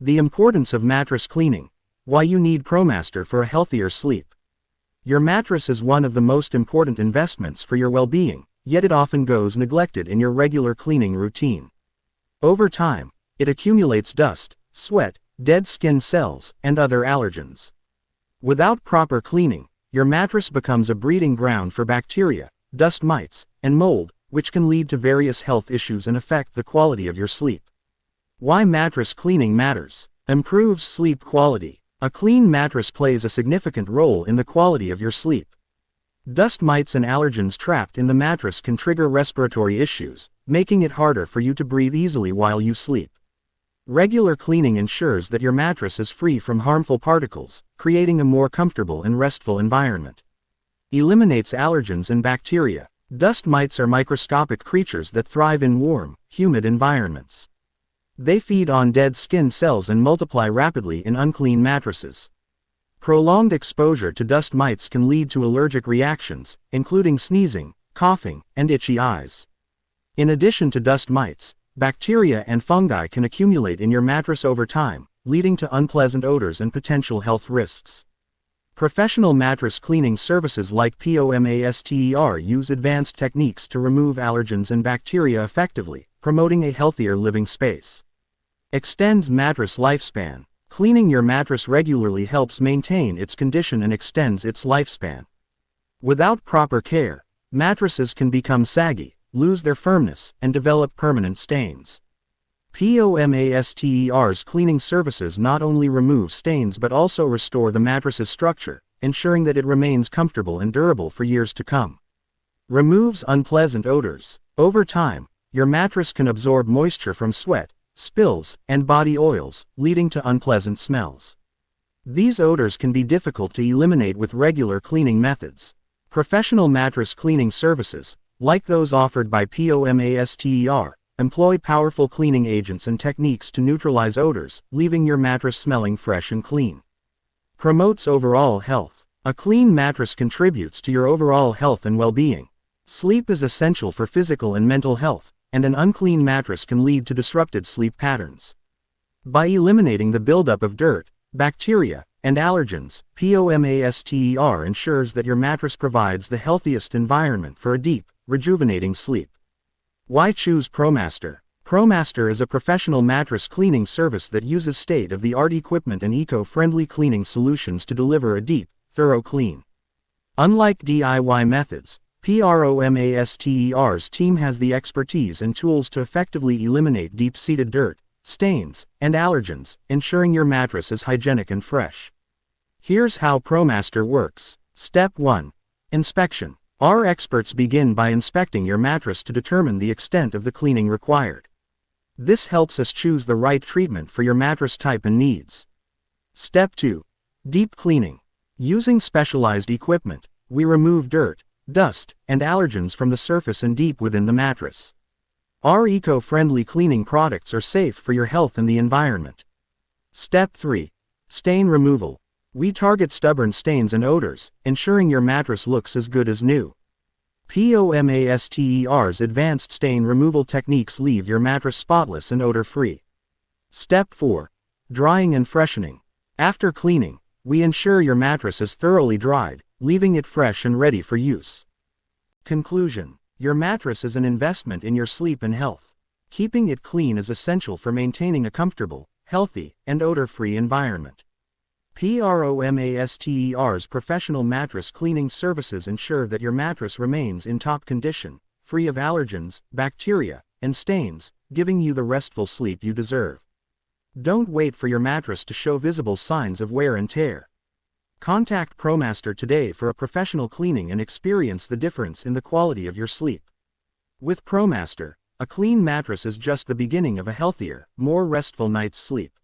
The importance of mattress cleaning. Why you need PROMASTER for a healthier sleep. Your mattress is one of the most important investments for your well-being, yet it often goes neglected in your regular cleaning routine. Over time, it accumulates dust, sweat, dead skin cells, and other allergens. Without proper cleaning, your mattress becomes a breeding ground for bacteria, dust mites, and mold, which can lead to various health issues and affect the quality of your sleep. Why mattress cleaning matters. Improves sleep quality. A clean mattress plays a significant role in the quality of your sleep. Dust mites and allergens trapped in the mattress can trigger respiratory issues, making it harder for you to breathe easily while you sleep. Regular cleaning ensures that your mattress is free from harmful particles, creating a more comfortable and restful environment. Eliminates allergens and bacteria. Dust mites are microscopic creatures that thrive in warm, humid environments. They feed on dead skin cells and multiply rapidly in unclean mattresses. Prolonged exposure to dust mites can lead to allergic reactions, including sneezing, coughing, and itchy eyes. In addition to dust mites, bacteria and fungi can accumulate in your mattress over time, leading to unpleasant odors and potential health risks. Professional mattress cleaning services like PROMASTER use advanced techniques to remove allergens and bacteria effectively, promoting a healthier living space. Extends mattress lifespan. Cleaning your mattress regularly helps maintain its condition and extends its lifespan. Without proper care, mattresses can become saggy, lose their firmness, and develop permanent stains. PROMASTER's cleaning services not only remove stains but also restore the mattress's structure, ensuring that it remains comfortable and durable for years to come. Removes unpleasant odors. Over time, your mattress can absorb moisture from sweat, spills, and body oils, leading to unpleasant smells. These odors can be difficult to eliminate with regular cleaning methods. Professional mattress cleaning services, like those offered by PROMASTER, employ powerful cleaning agents and techniques to neutralize odors, leaving your mattress smelling fresh and clean. Promotes overall health. A clean mattress contributes to your overall health and well-being. Sleep is essential for physical and mental health, and an unclean mattress can lead to disrupted sleep patterns. By eliminating the buildup of dirt, bacteria, and allergens, PROMASTER ensures that your mattress provides the healthiest environment for a deep, rejuvenating sleep. Why choose PROMASTER? PROMASTER is a professional mattress cleaning service that uses state-of-the-art equipment and eco-friendly cleaning solutions to deliver a deep, thorough clean. Unlike DIY methods, PROMASTER's team has the expertise and tools to effectively eliminate deep-seated dirt, stains, and allergens, ensuring your mattress is hygienic and fresh. Here's how PROMASTER works. Step 1. Inspection. Our experts begin by inspecting your mattress to determine the extent of the cleaning required. This helps us choose the right treatment for your mattress type and needs. Step 2. Deep cleaning. Using specialized equipment, we remove dirt, dust, and allergens from the surface and deep within the mattress. Our eco-friendly cleaning products are safe for your health and the environment. Step 3. Stain removal. We target stubborn stains and odors, ensuring your mattress looks as good as new. PROMASTER's advanced stain removal techniques leave your mattress spotless and odor-free. Step 4. Drying and freshening. After cleaning, we ensure your mattress is thoroughly dried, leaving it fresh and ready for use. Conclusion. Your mattress is an investment in your sleep and health. Keeping it clean is essential for maintaining a comfortable, healthy, and odor-free environment. PROMASTER's professional mattress cleaning services ensure that your mattress remains in top condition, free of allergens, bacteria, and stains, giving you the restful sleep you deserve. Don't wait for your mattress to show visible signs of wear and tear. Contact PROMASTER today for a professional cleaning and experience the difference in the quality of your sleep. With PROMASTER, a clean mattress is just the beginning of a healthier, more restful night's sleep.